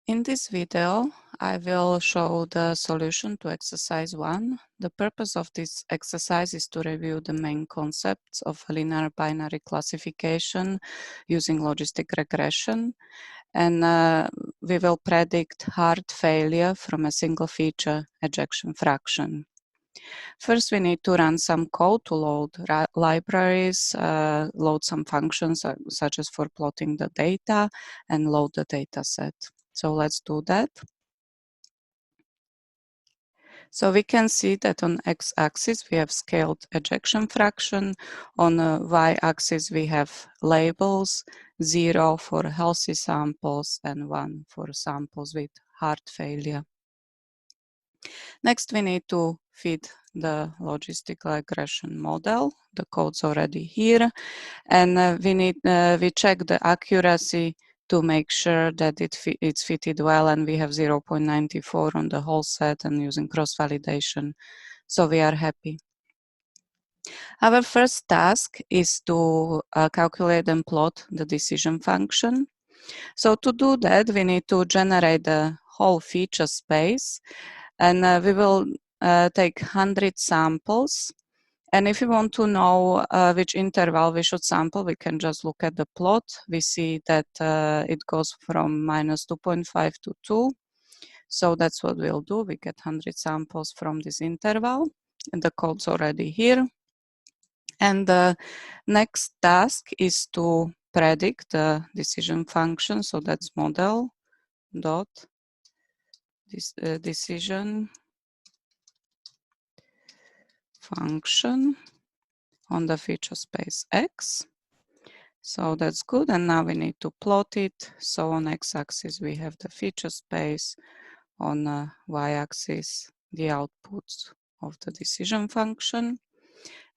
In this video, I will show the solution to exercise 1. The purpose of this exercise is to review the main concepts of linear binary classification using logistic regression. And we will predict heart failure from a single feature ejection fraction. First, we need to run some code to load libraries, load some functions such as for plotting the data, and load the data set. So let's do that. So we can see that on x-axis we have scaled ejection fraction, on the y-axis we have labels, 0 for healthy samples and 1 for samples with heart failure. Next we need to feed the logistic regression model. The code's already here, and we check the accuracy to make sure that it's fitted well, and we have 0.94 on the whole set and using cross-validation, so we are happy. Our first task is to calculate and plot the decision function. So to do that, we need to generate the whole feature space, and we will take 100 samples. And if we want to know which interval we should sample, we can just look at the plot. We see that it goes from minus 2.5 to 2. So that's what we'll do. We get 100 samples from this interval, and the code's already here. And the next task is to predict the decision function. So that's model dot decision function on the feature space X. So that's good, and now we need to plot it. So on x-axis we have the feature space, on the y-axis the outputs of the decision function.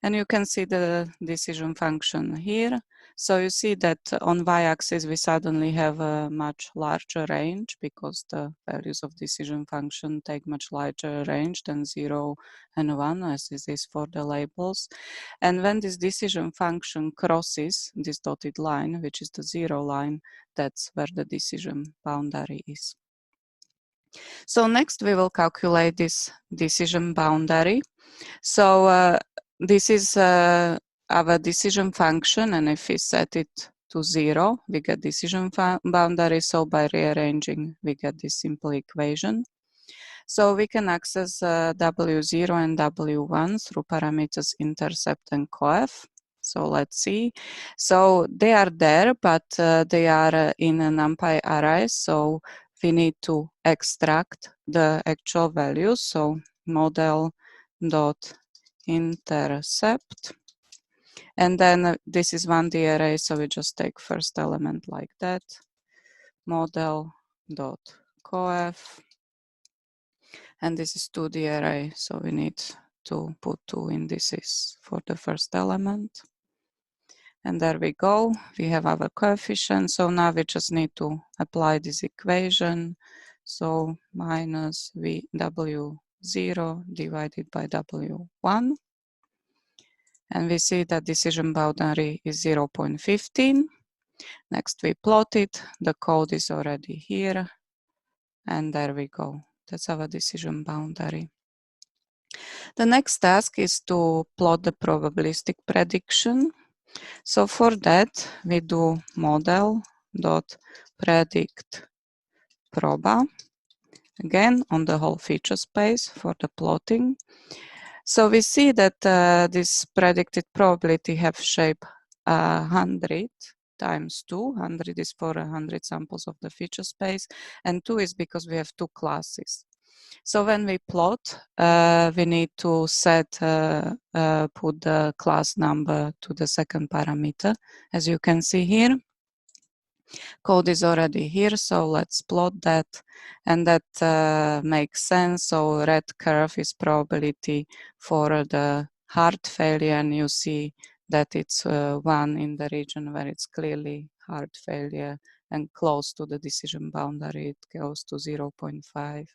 And you can see the decision function here. So you see that on y-axis we suddenly have a much larger range because the values of decision function take much larger range than 0 and 1, as it is for the labels. And when this decision function crosses this dotted line, which is the 0 line, that's where the decision boundary is. So next we will calculate this decision boundary. So this is our decision function, and if we set it to 0, we get decision boundary. So by rearranging, we get this simple equation. So we can access W0 and W1 through parameters intercept and coef. So let's see. So they are there, but they are in a NumPy array. So we need to extract the actual values. So model dot intercept, and then this is 1D array, so we just take first element like that, model dot coef, and this is 2D array, so we need to put 2 indices for the first element. And there we go, we have our coefficient. So now we just need to apply this equation. So minus W0 divided by W1. And we see that decision boundary is 0.15. Next we plot it, the code is already here, and there we go. That's our decision boundary. The next task is to plot the probabilistic prediction. So for that we do model dot predict proba, again on the whole feature space for the plotting. So we see that this predicted probability have shape 100 times 2. 100 is for 100 samples of the feature space, and 2 is because we have two classes. So when we plot, we need to put the class number to the second parameter, as you can see here. Code is already here, so let's plot that, and that makes sense. So red curve is probability for the heart failure, and you see that it's 1 in the region where it's clearly heart failure, and close to the decision boundary it goes to 0.5,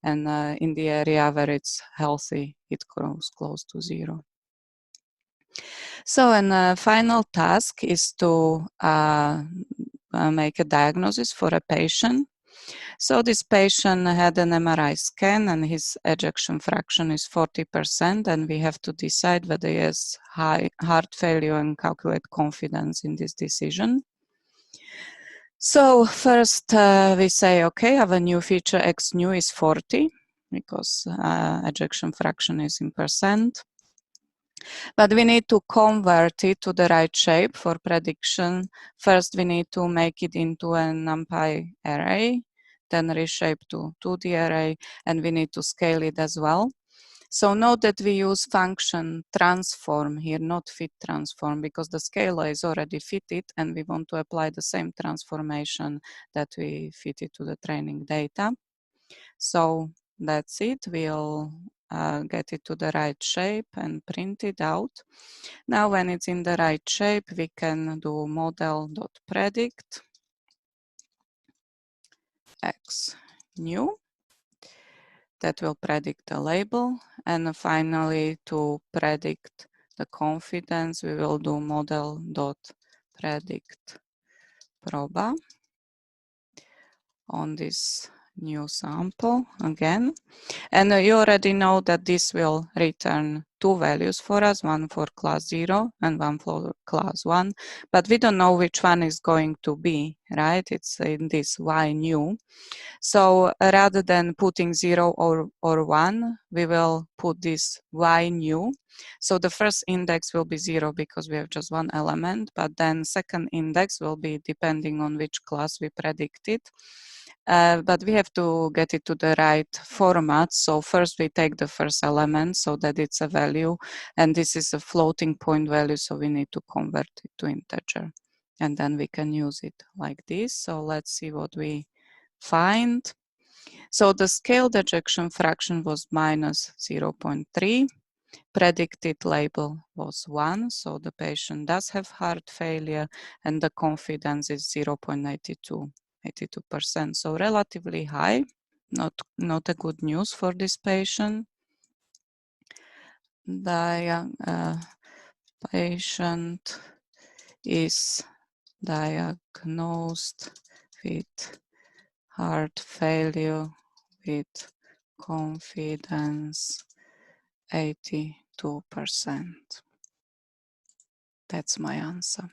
and in the area where it's healthy it goes close to 0. So, and final task is to make a diagnosis for a patient. So this patient had an MRI scan and his ejection fraction is 40%, and we have to decide whether he has high heart failure and calculate confidence in this decision. So first we say, okay, our new feature X new is 40 because ejection fraction is in percent. But we need to convert it to the right shape for prediction. First, we need to make it into an NumPy array, then reshape to 2D array, and we need to scale it as well. So note that we use function transform here, not fit transform, because the scalar is already fitted and we want to apply the same transformation that we fitted to the training data. So that's it. We'll get it to the right shape and print it out. Now when it's in the right shape, we can do model.predict x new. That will predict the label. And finally, to predict the confidence, we will do model.predict proba on this new sample again. And you already know that this will return two values for us, one for class 0 and one for class 1, but we don't know which one is going to be, right? It's in this y new. So rather than putting 0 or 1, we will put this y new. So the first index will be 0 because we have just one element, but then second index will be depending on which class we predicted. But we have to get it to the right format. So first we take the first element so that it's a value, and this is a floating point value, so we need to convert it to integer. And then we can use it like this. So let's see what we find. So the scaled ejection fraction was minus 0.3. Predicted label was 1, so the patient does have heart failure, and the confidence is 0.82%, so relatively high. Not a good news for this patient. The patient is diagnosed with heart failure with confidence 82%. That's my answer.